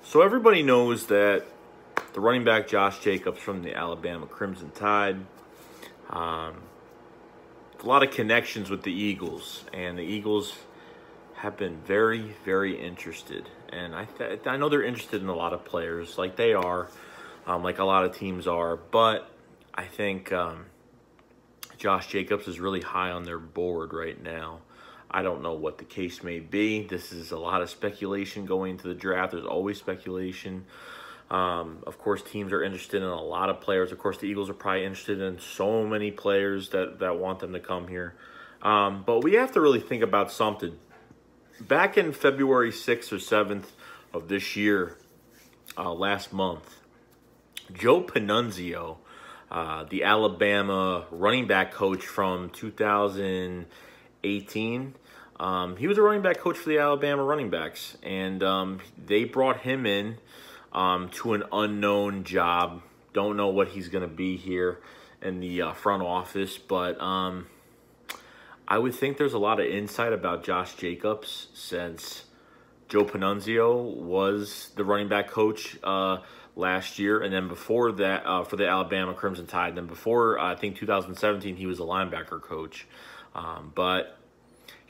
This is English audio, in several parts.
So everybody knows that the running back Josh Jacobs from the Alabama Crimson Tide, a lot of connections with the Eagles, and the Eagles have been very, very interested. And I know they're interested in a lot of players, like they are, like a lot of teams are. But I think Josh Jacobs is really high on their board right now. I don't know what the case may be. This is a lot of speculation going into the draft. There's always speculation. Of course, teams are interested in a lot of players. Of course, the Eagles are probably interested in so many players that want them to come here. But we have to really think about something. Back in February 6th or 7th of this year, last month, Joe Pannunzio, the Alabama running back coach from 2018, he was a running back coach for the Alabama running backs, and they brought him in to an unknown job. Don't know what he's going to be here in the front office, but I would think there's a lot of insight about Josh Jacobs since Joe Pannunzio was the running back coach last year, and then before that for the Alabama Crimson Tide. Then before, I think 2017, he was a linebacker coach. But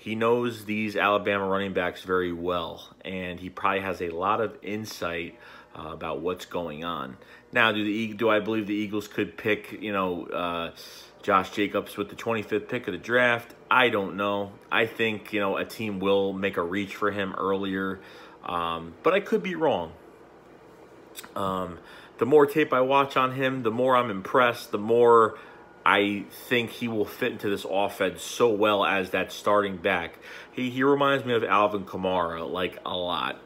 he knows these Alabama running backs very well, and he probably has a lot of insight about what's going on. Now, do I believe the Eagles could pick, Josh Jacobs with the 25th pick of the draft? I don't know. I think, a team will make a reach for him earlier, but I could be wrong. The more tape I watch on him, the more I'm impressed, the more I think he will fit into this offense so well as that starting back. He reminds me of Alvin Kamara, like, a lot.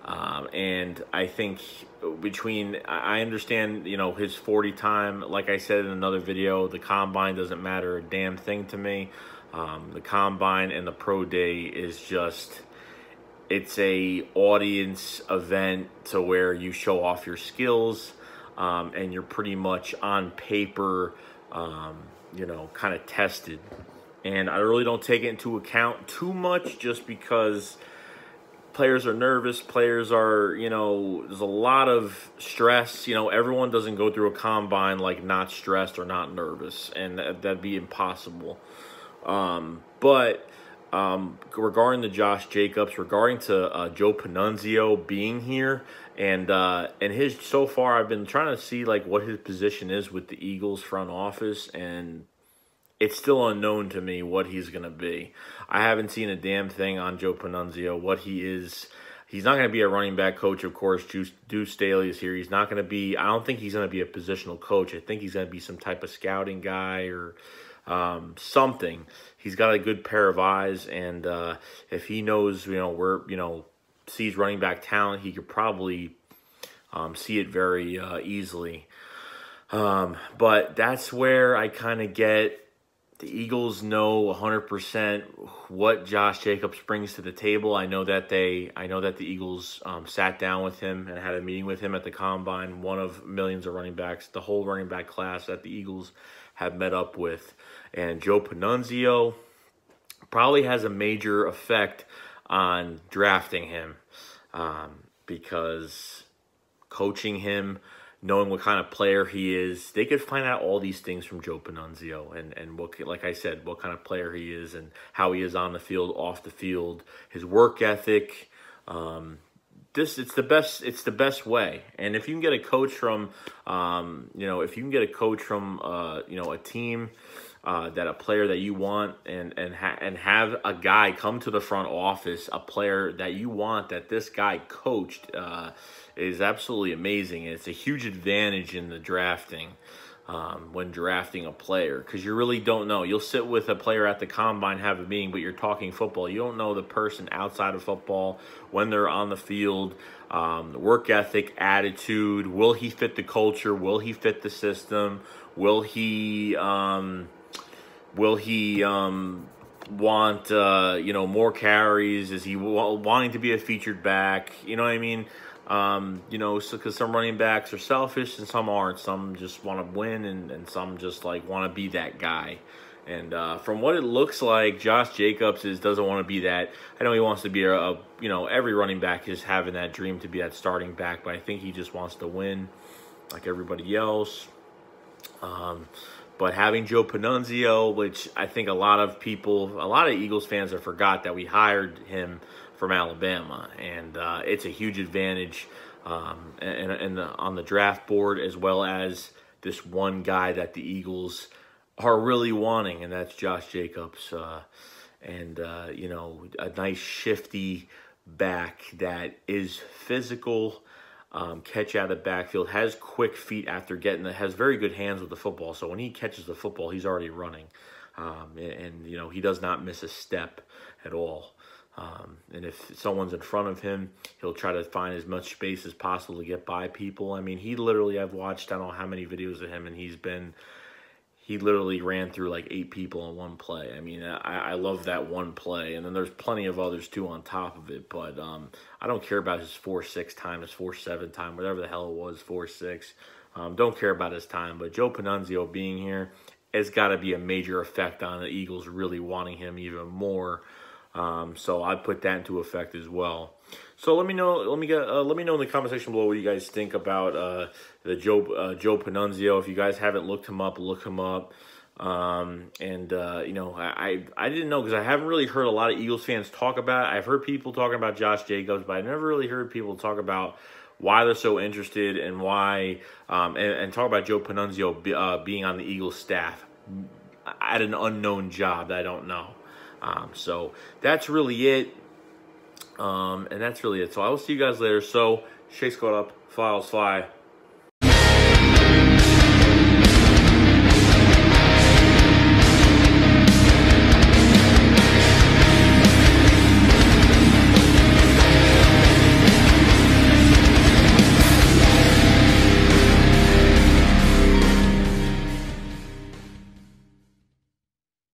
And I think I understand, his 40 time, like I said in another video, the combine doesn't matter a damn thing to me. The combine and the pro day is just, it's a audience event to where you show off your skills, and you're pretty much on paper, kind of tested. And I really don't take it into account too much just because players are nervous. Players are, there's a lot of stress. Everyone doesn't go through a combine like not stressed or not nervous, and that'd be impossible. But regarding to Josh Jacobs, regarding to Joe Pannunzio being here, and his, so far I've been trying to see like what his position is with the Eagles front office, and it's still unknown to me what he's going to be. I haven't seen a damn thing on Joe Pannunzio, what he is. He's not going to be a running back coach, of course. Deuce Staley is here. He's not going to be, I don't think he's going to be a positional coach. I think he's going to be some type of scouting guy or something. He's got a good pair of eyes, and if he knows, sees running back talent, he could probably see it very easily. But that's where I kind of get the Eagles know 100% what Josh Jacobs brings to the table. I know that the Eagles sat down with him and had a meeting with him at the Combine, one of millions of running backs, the whole running back class that the Eagles have met up with. And Joe Pannunzio probably has a major effect on drafting him, because coaching him, knowing what kind of player he is, they could find out all these things from Joe Pannunzio, and what, like I said, what kind of player he is and how he is on the field, off the field, his work ethic. It's the best way. And if you can get a coach from, a team, that a player that you want, and have a guy come to the front office, a player that you want, that this guy coached, is absolutely amazing. And it's a huge advantage in the drafting, when drafting a player, because you really don't know. You'll sit with a player at the Combine, have a meeting, but you're talking football. You don't know the person outside of football, when they're on the field, work ethic, attitude. Will he fit the culture? Will he fit the system? Will he want more carries? Is he wanting to be a featured back? You know what I mean? Because some running backs are selfish and some aren't. Some just want to win, and some just like want to be that guy. And from what it looks like, Josh Jacobs doesn't want to be that. I know he wants to be every running back is having that dream to be that starting back, but I think he just wants to win like everybody else. But having Joe Pannunzio, which I think a lot of Eagles fans have forgot that we hired him from Alabama, and it's a huge advantage on the draft board, as well as this one guy that the Eagles are really wanting, and that's Josh Jacobs. A nice shifty back that is physical, catch out of the backfield, has quick feet after has very good hands with the football. So when he catches the football, he's already running. He does not miss a step at all. And if someone's in front of him, he'll try to find as much space as possible to get by people. I mean, I've watched I don't know how many videos of him, and he literally ran through like 8 people in one play. I mean, I love that one play. And then there's plenty of others too on top of it. But I don't care about his 4.6 time, his 4.7 time, whatever the hell it was, 4.6. Don't care about his time. But Joe Pannunzio being here has got to be a major effect on the Eagles really wanting him even more. So I put that into effect as well. So let me know. Let me know in the comment section below what you guys think about the Joe Pannunzio. If you guys haven't looked him up, look him up. I didn't know, because I haven't really heard a lot of Eagles fans talk about it. I've heard people talking about Josh Jacobs, but I never really heard people talk about why they're so interested and why and talk about Joe Pannunzio being on the Eagles staff at an unknown job that I don't know. So that's really it. So I will see you guys later. So, shakes go up, files fly.